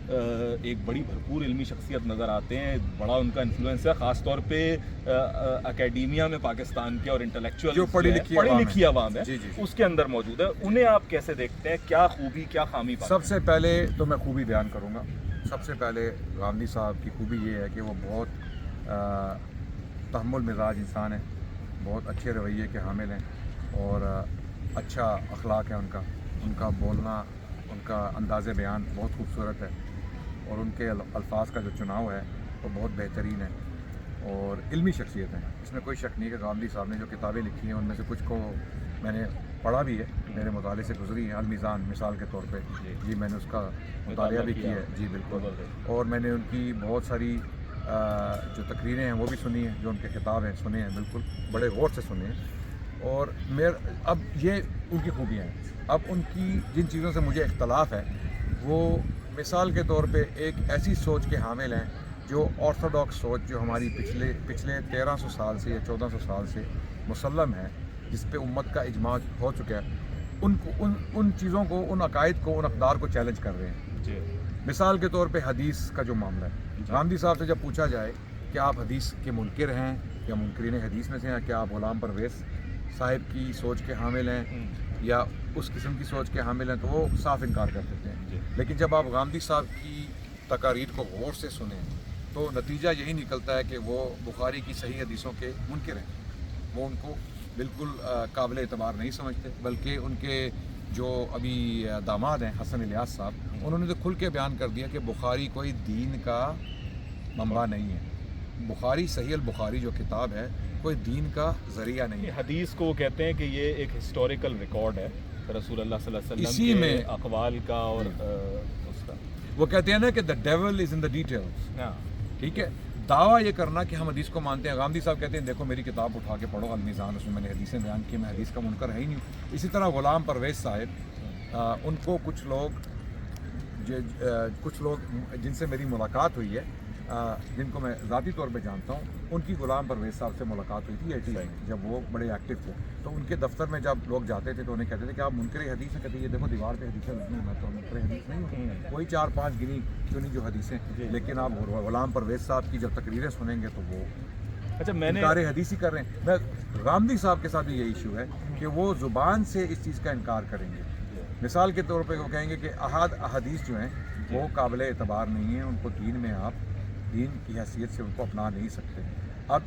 ایک بڑی بھرپور علمی شخصیت نظر آتے ہیں, بڑا ان کا انفلوئنس ہے خاص طور پہ اکیڈیمیا میں پاکستان کے, اور انٹلیکچوئل جو پڑھی لکھی عوام ہے اس کے اندر موجود ہے. انہیں آپ کیسے دیکھتے ہیں, کیا خوبی کیا خامی پاتے ہیں؟ سب سے پہلے تو میں خوبی بیان کروں گا. سب سے پہلے غامدی صاحب کی خوبی یہ ہے کہ وہ بہت تحمل مزاج انسان ہیں, بہت اچھے رویے کے حامل ہیں, اور اچھا اخلاق ہے ان کا بولنا, ان کا انداز بیان بہت خوبصورت ہے, اور ان کے الفاظ کا جو چناؤ ہے وہ بہت بہترین ہے, اور علمی شخصیت ہے. اس میں کوئی شک نہیں کہ غامدی صاحب نے جو کتابیں لکھی ہیں ان میں سے کچھ کو میں نے پڑھا بھی ہے, میرے مطالعے سے گزری ہے. المیزان مثال کے طور پہ جی میں نے اس کا مطالعہ بھی کیا ہے. جی بالکل. اور میں نے ان کی بہت ساری جو تقریریں ہیں وہ بھی سنی ہیں, جو ان کے خطاب ہیں سنے ہیں, بالکل بڑے غور سے سنے ہیں. اور اب یہ ان کی خوبیاں ہیں. اب ان کی جن چیزوں سے مجھے اختلاف ہے وہ مثال کے طور پہ ایک ایسی سوچ کے حامل ہیں جو آرتھوڈاکس سوچ, جو ہماری پچھلے 1300 سال سے یا 1400 سال سے مسلم ہے, جس پہ امت کا اجماع ہو چکا ہے. ان چیزوں کو, ان عقائد کو, ان اقدار کو چیلنج کر رہے ہیں. مثال کے طور پہ حدیث کا جو معاملہ ہے, غامدی صاحب سے جب پوچھا جائے کہ آپ حدیث کے منکر ہیں یا منکرین حدیث میں سے ہیں, کیا آپ غلام پرویز صاحب کی سوچ کے حامل ہیں یا اس قسم کی سوچ کے حامل ہیں, تو وہ صاف انکار کر دیتے ہیں. لیکن جب آپ غامدی صاحب کی تقاریر کو غور سے سنیں تو نتیجہ یہی نکلتا ہے کہ وہ بخاری کی صحیح حدیثوں کے منکر ہیں. وہ ان کو بالکل قابل اعتبار نہیں سمجھتے, بلکہ ان کے جو ابھی داماد ہیں حسن الیاس صاحب, انہوں نے تو کھل کے بیان کر دیا کہ بخاری کوئی دین کا منبع نہیں ہے. بخاری صحیح البخاری جو کتاب ہے کوئی دین کا ذریعہ نہیں ہے. حدیث کو وہ کہتے ہیں کہ یہ ایک ہسٹوریکل ریکارڈ ہے رسول اللہ صلی اللہ علیہ وسلم کے اقوال کا, اور اس کا وہ کہتے ہیں نا کہ the devil is in the details. ٹھیک ہے, دعویٰ یہ کرنا کہ ہم حدیث کو مانتے ہیں. غامدی صاحب کہتے ہیں دیکھو میری کتاب اٹھا کے پڑھو المیزان, اس میں نے حدیثیں بیان کی, میں حدیث کا منکر ہے ہی نہیں. اسی طرح غلام پرویز صاحب, ان کو کچھ لوگ جن سے میری ملاقات ہوئی ہے, جن کو میں ذاتی طور پہ جانتا ہوں, ان کی غلام پرویز صاحب سے ملاقات ہوئی تھی 80 جب وہ بڑے ایکٹیو تھے. تو ان کے دفتر میں جب لوگ جاتے تھے تو انہیں کہتے تھے کہ آپ منکر حدیث ہیں. کہتے یہ دیکھو دیوار پہ حدیثیں لکھی ہیں, میں تو منکر حدیث نہیں ہوں, کوئی 4-5 گنی چنی جو حدیثیں. لیکن آپ غلام پرویز صاحب کی جب تقریریں سنیں گے تو وہ انکار حدیث ہی کر رہے ہیں. میں غامدی صاحب کے ساتھ بھی یہ ایشو ہے کہ وہ زبان سے اس چیز کا انکار کریں گے. مثال کے طور پہ وہ کہیں گے کہ احادیث جو ہیں وہ قابل اعتبار نہیں ہیں, ان کو دین میں آپ دین کی حیثیت سے ان کو اپنا نہیں سکتے. اب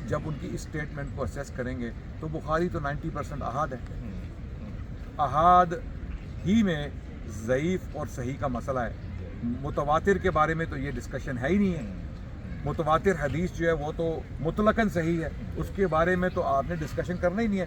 جب ان کی اس اسٹیٹمنٹ کو اسیس کریں گے تو بخاری تو 90% احاد ہے. احاد ہی میں ضعیف اور صحیح کا مسئلہ ہے. متواتر کے بارے میں تو یہ ڈسکشن ہے ہی نہیں ہے. متواتر حدیث جو ہے وہ تو مطلقاً صحیح ہے, اس کے بارے میں تو آپ نے ڈسکشن کرنا ہی نہیں ہے.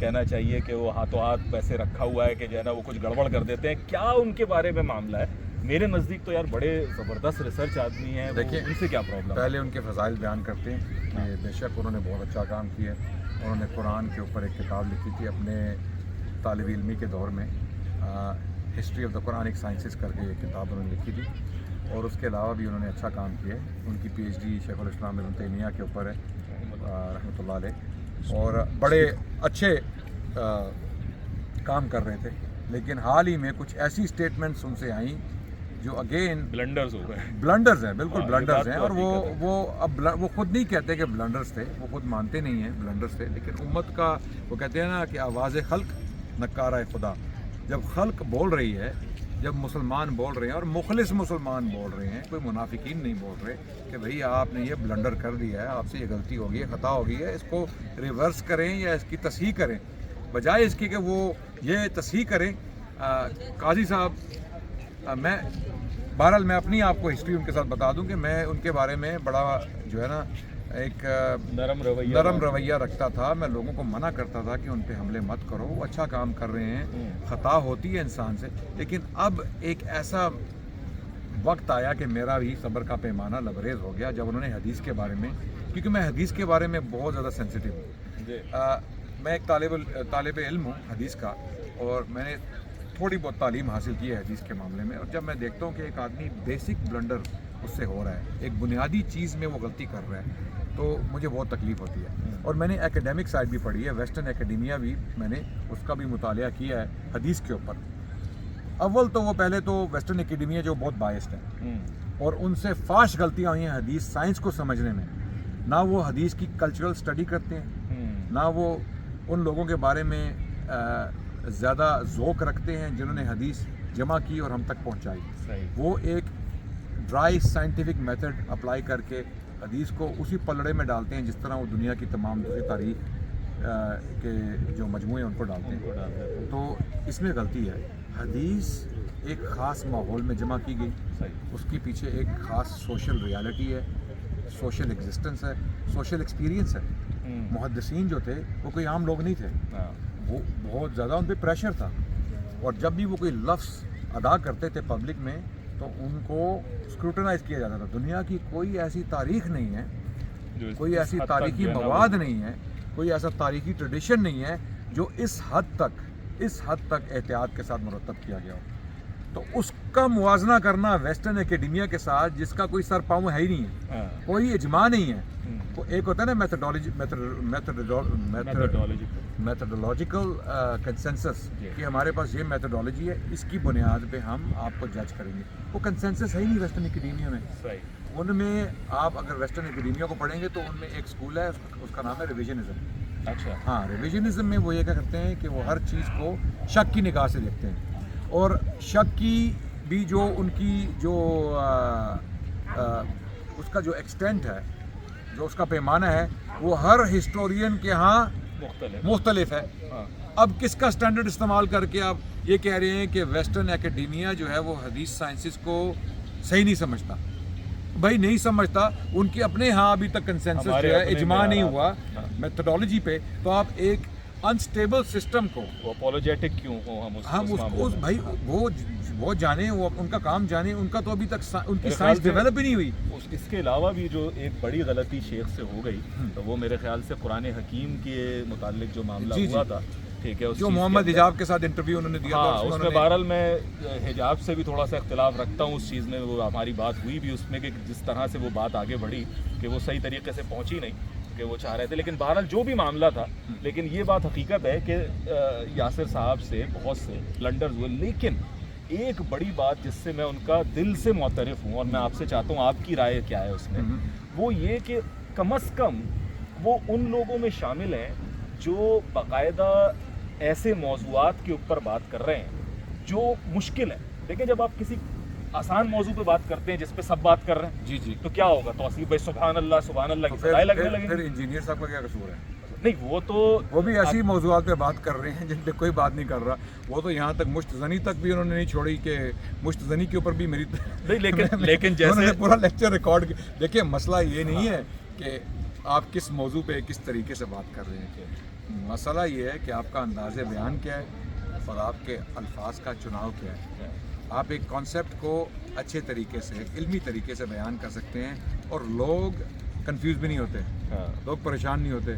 کہنا چاہیے کہ وہ ہاتھوں ہاتھ پیسے رکھا ہوا ہے کہ جو ہے نا وہ کچھ گڑبڑ کر دیتے ہیں، کیا ان کے بارے میں معاملہ ہے؟ میرے نزدیک تو یار بڑے زبردست ریسرچ آدمی ہیں، دیکھیں ان سے کیا پرابلم؟ پہلے ان کے فضائل بیان کرتے ہیں کہ بے شک انہوں نے بہت اچھا کام کیا ہے. انہوں نے قرآن کے اوپر ایک کتاب لکھی تھی اپنے طالب علمی کے دور میں، history of the Quranic sciences کر کے ایک کتاب انہوں نے لکھی تھی، اور اس کے علاوہ بھی انہوں نے اچھا کام کیا ہے. ان کی پی ایچ ڈی شیخ الاسلام ابن تیمیہ کے اوپر ہے رحمۃ اللہ علیہ، اور بڑے اچھے کام کر رہے تھے. لیکن حال ہی میں کچھ ایسی اسٹیٹمنٹس ان سے آئیں جو اگین بلنڈرز ہو گئے. بلنڈرز ہیں، بالکل ہاں، بلنڈرز یہ ہیں. بات اور تو وہ خود نہیں کہتے کہ بلنڈرز تھے، وہ خود مانتے نہیں ہیں بلنڈرز تھے. لیکن امت کا وہ کہتے ہیں نا کہ آواز خلق نکارہ خدا، جب خلق بول رہی ہے، جب مسلمان بول رہے ہیں اور مخلص مسلمان بول رہے ہیں، کوئی منافقین نہیں بول رہے کہ بھئی آپ نے یہ بلنڈر کر دیا ہے، آپ سے یہ غلطی ہو گئی ہے، خطا ہو گئی ہے، اس کو ریورس کریں یا اس کی تصحیح کریں، بجائے اس کی کہ وہ یہ تصحیح کریں. قاضی صاحب، بہرحال میں اپنی آپ کو ہسٹری ان کے ساتھ بتا دوں کہ میں ان کے بارے میں بڑا جو ہے نا ایک نرم رویہ رکھتا تھا. میں لوگوں کو منع کرتا تھا کہ ان پہ حملے مت کرو، وہ اچھا کام کر رہے ہیں، خطا ہوتی ہے انسان سے. لیکن اب ایک ایسا وقت آیا کہ میرا بھی صبر کا پیمانہ لبریز ہو گیا جب انہوں نے حدیث کے بارے میں، کیونکہ میں حدیث کے بارے میں بہت زیادہ سینسیٹیو ہوں. میں ایک طالب علم ہوں حدیث کا، اور میں نے تھوڑی بہت تعلیم حاصل کی ہے حدیث کے معاملے میں. اور جب میں دیکھتا ہوں کہ ایک آدمی بیسک بلنڈر اس سے ہو رہا ہے، ایک بنیادی چیز میں وہ غلطی کر رہا ہے، تو مجھے بہت تکلیف ہوتی ہے. اور میں نے ایکیڈیمک سائڈ بھی پڑھی ہے، ویسٹرن اکیڈیمیا بھی میں نے اس کا بھی مطالعہ کیا ہے حدیث کے اوپر. اول تو وہ پہلے تو ویسٹرن اکیڈیمیا جو بہت بائسڈ ہے، اور ان سے فاش غلطیاں ہوئی ہیں حدیث سائنس کو سمجھنے میں. نہ وہ حدیث کی کلچرل سٹڈی کرتے ہیں، نہ وہ ان لوگوں کے بارے میں زیادہ ذوق رکھتے ہیں جنہوں نے حدیث جمع کی اور ہم تک پہنچائی. وہ ایک ڈرائی سائنٹیفک میتھڈ اپلائی کر کے حدیث کو اسی پلڑے میں ڈالتے ہیں جس طرح وہ دنیا کی تمام دوسری تاریخ کے جو مجموعے ہیں ان کو ڈالتے ہیں. تو اس میں غلطی ہے. حدیث ایک خاص ماحول میں جمع کی گئی، اس کے پیچھے ایک خاص سوشل ریالٹی ہے، سوشل ایگزسٹنس ہے، سوشل ایکسپیرینس ہے. محدثین جو تھے وہ کوئی عام لوگ نہیں تھے، وہ بہت زیادہ ان پہ پریشر تھا. اور جب بھی وہ کوئی لفظ ادا کرتے تھے پبلک میں تو ان کو اسکروٹنائز کیا جاتا تھا. دنیا کی کوئی ایسی تاریخ نہیں ہے، کوئی ایسی تاریخی مواد نہیں ہے، کوئی ایسا تاریخی ٹریڈیشن نہیں ہے جو اس حد تک احتیاط کے ساتھ مرتب کیا گیا ہو. تو اس کا موازنہ کرنا ویسٹرن اکیڈیمیا کے ساتھ جس کا کوئی سر پاؤں ہے ہی نہیں ہے، کوئی اجماع نہیں ہے. ایک ہوتا ہے نا میتھڈولوجیکل کنسنسس کہ ہمارے پاس یہ میتھڈولوجی ہے، اس کی بنیاد پہ ہم آپ کو جج کریں گے. وہ کنسنسس ہے ہی نہیں ویسٹرن اکیڈیمیا میں. ان میں آپ اگر ویسٹرن اکیڈیمیا کو پڑھیں گے تو ان میں ایک اسکول ہے، اس کا نام ہے ریویژنزم. اچھا، ہاں، ریویژنزم میں وہ یہ کیا کرتے ہیں کہ وہ ہر چیز کو شک کی نگاہ سے دیکھتے ہیں. اور شک کی بھی جو ان کی جو اس کا جو ایکسٹینٹ ہے، جو اس کا پیمانہ ہے، وہ ہر ہسٹورین کے ہاں مختلف ہے. اب کس کا سٹینڈرڈ استعمال کر کے آپ یہ کہہ رہے ہیں کہ ویسٹرن اکیڈیمیا جو ہے وہ حدیث سائنسز کو صحیح نہیں سمجھتا؟ بھائی نہیں سمجھتا، ان کے اپنے ہاں ابھی تک کنسنسس جو ہے اجماع نہیں ہوا میتھڈولوجی پہ. تو آپ ایک انسٹیبل سسٹم کو اپولوجیٹک کیوں ہو ہم اس بھائی وہ جانے، وہ ان کا کام جانے، ان کا تو ابھی تک ان کی سائنس ڈیولپ ہی نہیں ہوئی. اس کے علاوہ بھی جو ایک بڑی غلطی شیخ سے ہو گئی تو وہ میرے خیال سے قرآن حکیم کے متعلق جو معاملہ ہوا تھا، ٹھیک ہے، جو محمد حجاب کے ساتھ انٹرویو انہوں نے دیا تھا، اس میں بہرحال میں حجاب سے بھی تھوڑا سا اختلاف رکھتا ہوں. اس چیز میں وہ ہماری بات ہوئی بھی اس میں کہ جس طرح سے وہ بات آگے بڑھی کہ وہ صحیح طریقے سے پہنچی نہیں کہ وہ چاہ رہے تھے. لیکن بہرحال جو بھی معاملہ تھا، لیکن یہ بات حقیقت ہے کہ یاسر صاحب سے بہت سے بلنڈرز ہوئے. لیکن ایک بڑی بات جس سے میں ان کا دل سے معترف ہوں اور میں آپ سے چاہتا ہوں آپ کی رائے کیا ہے اس میں، وہ یہ کہ کم از کم وہ ان لوگوں میں شامل ہیں جو باقاعدہ ایسے موضوعات کے اوپر بات کر رہے ہیں جو مشکل ہیں. دیکھیں، جب آپ کسی آسان موضوع پہ بات کرتے ہیں جس پہ سب بات کر رہے ہیں، جی تو کیا ہوگا؟ توصیف بھائی سبحان اللہ کی صدائیں لگنے لگیں. پھر انجینئر صاحب کا کیا قصور ہے؟ نہیں، وہ بھی ایسی موضوعات پہ بات کر رہے ہیں جن پہ کوئی بات نہیں کر رہا. وہ تو یہاں تک مشت زنی تک بھی انہوں نے نہیں چھوڑی کہ مشت زنی کے اوپر بھی میری لیکن جیسے پورا لیکچر ریکارڈ. دیکھیں، مسئلہ یہ نہیں ہے کہ آپ کس موضوع پہ کس طریقے سے بات کر رہے ہیں. مسئلہ یہ ہے کہ آپ کا انداز بیان کیا ہے اور آپ کے الفاظ کا چناؤ کیا ہے. آپ ایک کانسیپٹ کو اچھے طریقے سے علمی طریقے سے بیان کر سکتے ہیں اور لوگ کنفیوز بھی نہیں ہوتے, لوگ پریشان نہیں ہوتے,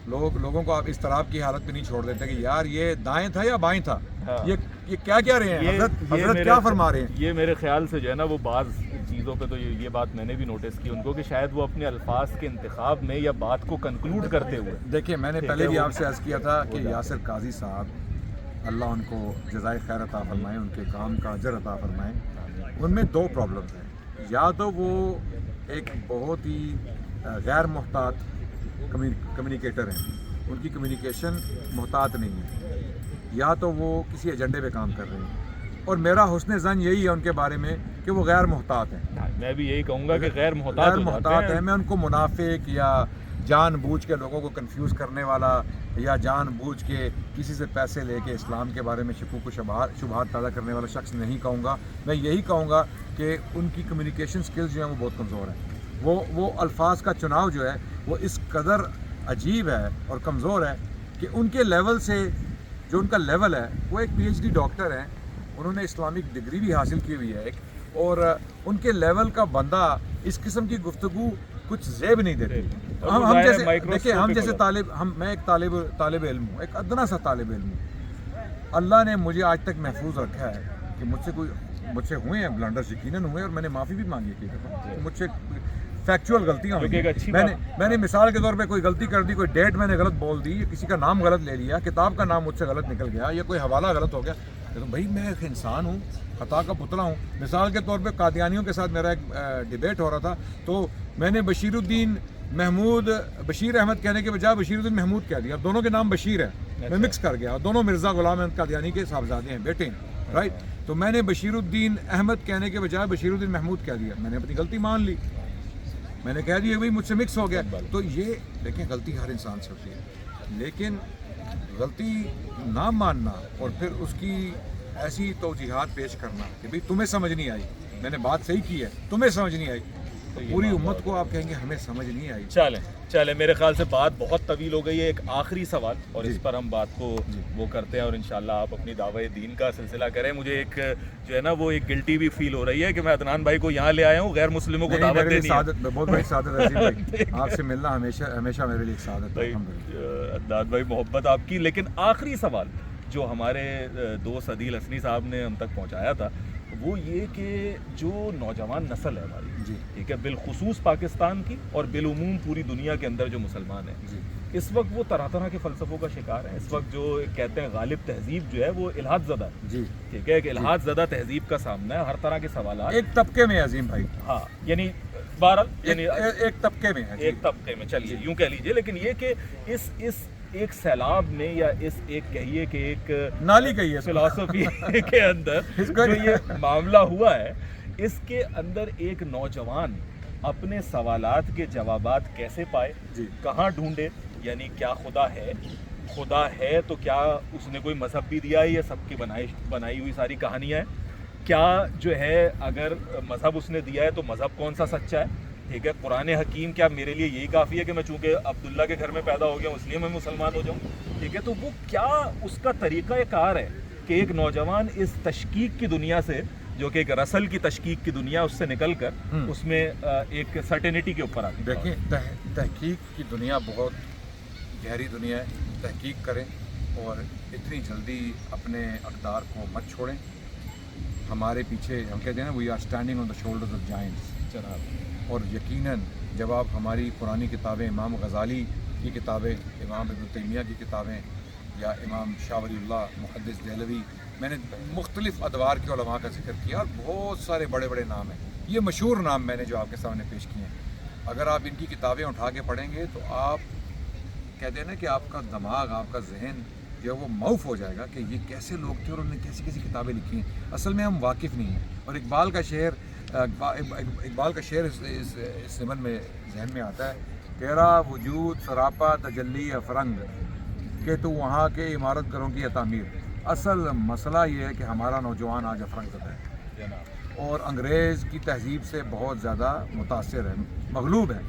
لوگوں کو آپ اس طرح کی حالت پہ نہیں چھوڑ دیتے کہ یار یہ دائیں تھا یا بائیں تھا, یہ کیا کہہ رہے ہیں, حضرت کیا فرما رہے ہیں. یہ میرے خیال سے جو ہے نا وہ بعض چیزوں پہ تو یہ بات میں نے بھی نوٹس کی ان کو کہ شاید وہ اپنے الفاظ کے انتخاب میں یا بات کو کنکلوڈ کرتے ہوئے. دیکھیں میں نے پہلے بھی آپ سے عرض کیا تھا کہ یاسر قاضی صاحب اللہ ان کو جزائے خیر عطا فرمائے, ان کے کام کا اجر عطا فرمائے. ان میں دو پرابلمز ہیں, یا تو وہ ایک بہت ہی غیر محتاط کمیونیکیٹر ہیں, ان کی کمیونیکیشن محتاط نہیں ہے, یا تو وہ کسی ایجنڈے پہ کام کر رہے ہیں, اور میرا حسن ظن یہی ہے ان کے بارے میں کہ وہ غیر محتاط ہیں. میں بھی یہی کہوں گا کہ غیر محتاط ہیں. میں ان کو منافق یا جان بوجھ کے لوگوں کو کنفیوز کرنے والا یا جان بوجھ کے کسی سے پیسے لے کے اسلام کے بارے میں شکوک و شبہات پیدا کرنے والا شخص نہیں کہوں گا. میں یہی کہوں گا کہ ان کی کمیونیکیشن سکلز جو ہیں وہ بہت کمزور ہیں. وہ الفاظ کا چناؤ جو ہے وہ اس قدر عجیب ہے اور کمزور ہے کہ ان کے لیول سے جو ان کا لیول ہے, وہ ایک PhD ڈاکٹر ہیں, انہوں نے اسلامک ڈگری بھی حاصل کی ہوئی ہے ایک, اور ان کے لیول کا بندہ اس قسم کی گفتگو کچھ زیب نہیں دیتے. ہم جیسے دیکھیں, ہم جیسے میں ایک طالب علم ہوں, ایک ادنا سا طالب علم ہوں. اللہ نے مجھے آج تک محفوظ رکھا ہے کہ مجھ سے ہوئے ہیں بلنڈرز, یقیناً ہوئے, اور میں نے معافی بھی مانگی ہے کہ مجھ سے فیکچوئل غلطیاں ہوئی ہیں. میں نے مثال کے طور پہ کوئی غلطی کر دی, کوئی ڈیٹ میں نے غلط بول دی, کسی کا نام غلط لے لیا, کتاب کا نام مجھ سے غلط نکل گیا, یا کوئی حوالہ غلط ہو گیا, تو بھائی میں ایک انسان ہوں, خطا کا پتلا ہوں. مثال کے طور پہ قادیانیوں کے ساتھ میرا ایک ڈیبیٹ ہو رہا تھا, تو میں نے بشیر احمد کہنے کے بجائے بشیر الدین محمود کہہ دیا. اب دونوں کے نام بشیر ہیں, میں مکس کر گیا, دونوں مرزا غلام احمد قادیانی کے صاحبزادے ہیں, بیٹے ہیں, رائٹ. تو میں نے بشیر الدین احمد کہنے کے بجائے بشیر الدین محمود کہہ دیا. میں نے اپنی غلطی مان لی, میں نے کہہ دیا بھائی مجھ سے مکس ہو گیا. تو یہ دیکھیں, غلطی ہر انسان سے ہوتی ہے, لیکن غلطی نہ ماننا اور پھر اس کی ایسی توجیحات پیش کرنا کہ بھئی تمہیں سمجھ نہیں آئی, میں نے بات صحیح کی ہے, تمہیں سمجھ نہیں آئی, تو پوری امت کو آپ کہیں گے ہمیں سمجھ نہیں آئی. چلیں میرے خیال سے بات بہت طویل ہو گئی ہے. ایک آخری سوال, اور اس پر ہم بات کو وہ کرتے ہیں, اور انشاءاللہ آپ اپنی دعوت دین کا سلسلہ کریں. مجھے ایک جو ہے نا وہ ایک گلٹی بھی فیل ہو رہی ہے کہ میں عدنان بھائی کو یہاں لے آیا ہوں, غیر مسلموں کو دعوت دینی ہے. بہت بڑی سعادت ہے بھائی, آپ سے ملنا ہمیشہ میرے لیے سعادت ہے. عدنان بھائی محبت آپ کی. لیکن آخری سوال جو ہمارے دوست عدیل حسنی صاحب نے ہم تک پہنچایا تھا, وہ یہ کہ جو نوجوان نسل ہے ہماری, ٹھیک ہے, بالخصوص پاکستان کی اور بالعموم پوری دنیا کے اندر جو مسلمان ہیں, اس وقت وہ طرح طرح کے فلسفوں کا شکار ہے. اس وقت جو کہتے ہیں غالب تہذیب جو ہے وہ الحاد زدہ ہے, ٹھیک ہے, ایک الحاد زدہ تہذیب کا سامنا ہے, ہر طرح کے سوالات ایک طبقے میں عظیم بھائی, ہاں, یعنی بہرحال ایک طبقے میں چلیے یوں کہہ لیجیے. لیکن یہ کہ اس ایک سیلاب میں یا اس ایک کہیے کہ ایک نالی کہیے فلسفی کے اندر جو یہ معاملہ ہوا ہے, اس کے اندر ایک نوجوان اپنے سوالات کے جوابات کیسے پائے, کہاں ڈھونڈے, یعنی کیا خدا ہے تو کیا اس نے کوئی مذہب بھی دیا ہے, یہ سب کی بنائی ہوئی ساری کہانیاں ہیں, کیا جو ہے اگر مذہب اس نے دیا ہے تو مذہب کون سا سچا ہے, ٹھیک ہے, قرآن حکیم کیا میرے لیے یہی کافی ہے کہ میں چونکہ عبداللہ کے گھر میں پیدا ہو گیا ہوں اس لیے میں مسلمان ہو جاؤں, ٹھیک ہے. تو وہ کیا اس کا طریقہ کار ہے کہ ایک نوجوان اس تشکیک کی دنیا سے, جو کہ ایک رسل کی تشکیک کی دنیا, اس سے نکل کر اس میں ایک سرٹینٹی کے اوپر آتی ہے. دیکھیں, تحقیق کی دنیا بہت گہری دنیا ہے. تحقیق کریں اور اتنی جلدی اپنے اقدار کو مت چھوڑیں. ہمارے پیچھے ہم کہتے ہیں نا, we are standing on the shoulders of giants. اور یقیناً جب آپ ہماری پرانی کتابیں, امام غزالی کی کتابیں, امام ابن تیمیہ کی کتابیں, یا امام شاہ ولی اللہ محدث دہلوی, میں نے مختلف ادوار کے علماء کا ذکر کیا, اور بہت سارے بڑے بڑے نام ہیں. یہ مشہور نام میں نے جو آپ کے سامنے پیش کیے ہیں, اگر آپ ان کی کتابیں اٹھا کے پڑھیں گے تو آپ کہتے ہیں نا کہ آپ کا دماغ, آپ کا ذہن جو ہے وہ معاف ہو جائے گا کہ یہ کیسے لوگ تھے اور انہوں نے کیسی کیسی کتابیں لکھی ہیں. اصل میں ہم واقف نہیں ہیں. اور اقبال کا شعر اس ضمن میں ذہن میں آتا ہے, تیرا وجود سراپا تجلی افرنگ کہ تو وہاں کے عمارت گروں کی تعمیر. اصل مسئلہ یہ ہے کہ ہمارا نوجوان آج افرنگ زدہ ہے اور انگریز کی تہذیب سے بہت زیادہ متاثر ہے, مغلوب ہے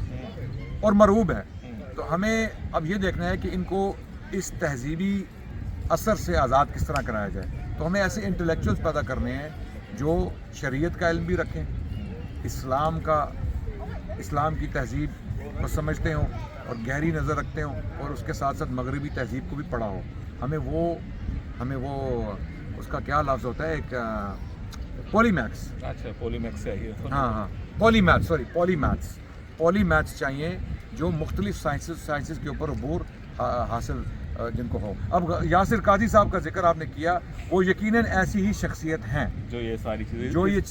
اور مرعوب ہے. تو ہمیں اب یہ دیکھنا ہے کہ ان کو اس تہذیبی اثر سے آزاد کس طرح کرایا جائے. تو ہمیں ایسے انٹلیکچوئلس پیدا کرنے ہیں جو شریعت کا علم بھی رکھیں, اسلام کی تہذیب کو سمجھتے ہوں اور گہری نظر رکھتے ہوں, اور اس کے ساتھ ساتھ مغربی تہذیب کو بھی پڑھا ہو. ہمیں وہ اس کا کیا لفظ ہوتا ہے, ایک پولی میتھس. اچھا, پولی میتھس چاہیے. ہاں پولی میتھس چاہیے جو مختلف سائنسز کے اوپر عبور حاصل جن کو ہو. اب یاسر قاضی صاحب کا ذکر آپ نے کیا, وہ یقیناً ایسی ہی شخصیت ہیں جو یہ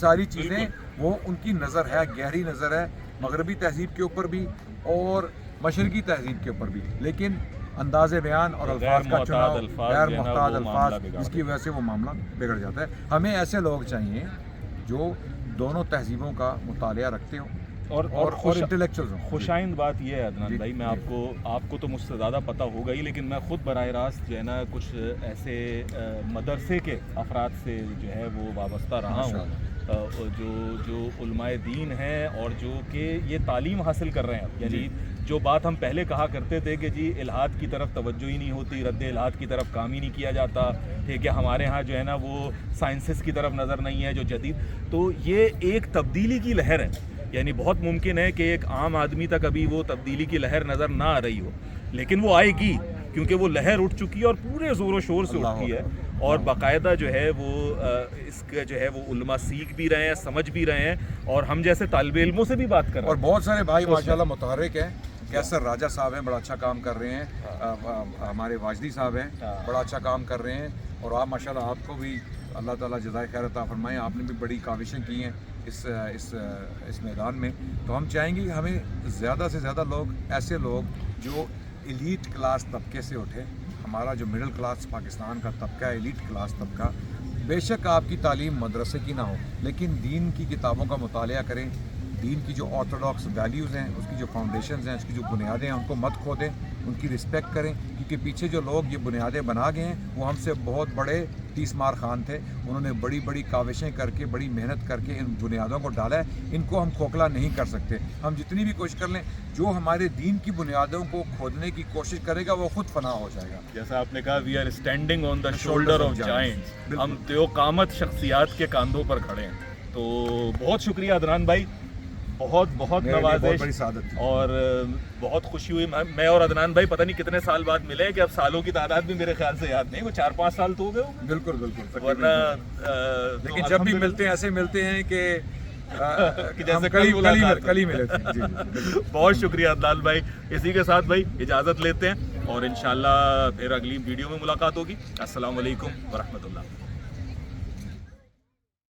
ساری چیزیں وہ ان کی نظر ہے, گہری نظر ہے مغربی تہذیب کے اوپر بھی اور مشرقی تہذیب کے اوپر بھی, لیکن انداز بیان اور الفاظ کا چناؤ, غیر محتاط الفاظ, جس کی وجہ سے وہ معاملہ بگڑ جاتا ہے. ہمیں ایسے لوگ چاہیے جو دونوں تہذیبوں کا مطالعہ رکھتے ہوں اور انٹلیکچوئلز ہوں. خوشائند بات یہ ہے عدنان بھائی, میں آپ کو تو مجھ سے زیادہ پتہ ہوگا ہی, لیکن میں خود براہ راست جو ہے نا کچھ ایسے مدرسے کے افراد سے جو ہے وہ وابستہ رہا ہوں, جو علماء دین ہیں اور جو کہ یہ تعلیم حاصل کر رہے ہیں. یعنی جو بات ہم پہلے کہا کرتے تھے کہ جی الحاد کی طرف توجہ ہی نہیں ہوتی, رد الحاد کی طرف کام ہی نہیں کیا جاتا, ٹھیک ہے, ہمارے ہاں جو ہے نا وہ سائنسز کی طرف نظر نہیں ہے جو جدید. تو یہ ایک تبدیلی کی لہر ہے. یعنی بہت ممکن ہے کہ ایک عام آدمی تک ابھی وہ تبدیلی کی لہر نظر نہ آ رہی ہو, لیکن وہ آئے گی, کیونکہ وہ لہر اٹھ چکی ہے اور پورے زور و شور سے اٹھی ہے. اور باقاعدہ جو ہے وہ اس کا جو ہے وہ علماء سیکھ بھی رہے ہیں, سمجھ بھی رہے ہیں, اور ہم جیسے طالب علموں سے بھی بات کر رہے ہیں. اور بہت سارے بھائی ماشاءاللہ متحرک ہیں. کیسر راجہ صاحب ہیں, بڑا اچھا کام کر رہے ہیں. ہمارے واجدی صاحب ہیں, بڑا اچھا کام کر رہے ہیں. اور آپ ماشاءاللہ, آپ کو بھی اللہ تعالیٰ جزائے خیر عطا فرمائے, آپ نے بھی بڑی کاوشیں کی ہیں اس میدان میں. تو ہم چاہیں گے کہ ہمیں زیادہ سے زیادہ ایسے لوگ جو ایلیٹ کلاس طبقے سے اٹھے. ہمارا جو مڈل کلاس پاکستان کا طبقہ ہے, ایلیٹ کلاس طبقہ, بے شک آپ کی تعلیم مدرسے کی نہ ہو, لیکن دین کی کتابوں کا مطالعہ کریں. دین کی جو آرتھوڈاکس ویلیوز ہیں, اس کی جو فاؤنڈیشنز ہیں, اس کی جو بنیادیں ہیں, ان کو مت کھو دیں, ان کی رسپیکٹ کریں. کیونکہ پیچھے جو لوگ یہ بنیادیں بنا گئے ہیں وہ ہم سے بہت بڑے تیس مار خان تھے. انہوں نے بڑی بڑی کاوشیں کر کے, بڑی محنت کر کے ان بنیادوں کو ڈالا ہے. ان کو ہم کھوکھلا نہیں کر سکتے. ہم جتنی بھی کوشش کر لیں, جو ہمارے دین کی بنیادوں کو کھودنے کی کوشش کرے گا وہ خود فنا ہو جائے گا. جیسا آپ نے کہا, we are standing on the shoulder of giants. ہم دیو قامت شخصیات کے کاندھوں پر کھڑے ہیں. تو بہت شکریہ عدنان بھائی, بہت نوازش اور بہت خوشی ہوئی. میں اور عدنان بھائی پتہ نہیں کتنے سال بعد ملے ہیں, کہ اب سالوں کی تعداد بھی میرے خیال سے یاد نہیں, وہ 4-5 سال تو ہو گئے. بالکل ورنہ لیکن جب بھی ملتے ہیں ایسے ملتے ہیں کہ جیسے کل ہی ملے تھے. بہت شکریہ عدنان بھائی. اسی کے ساتھ بھائی اجازت لیتے ہیں, اور انشاءاللہ پھر اگلی ویڈیو میں ملاقات ہوگی. السلام علیکم ورحمۃ اللہ.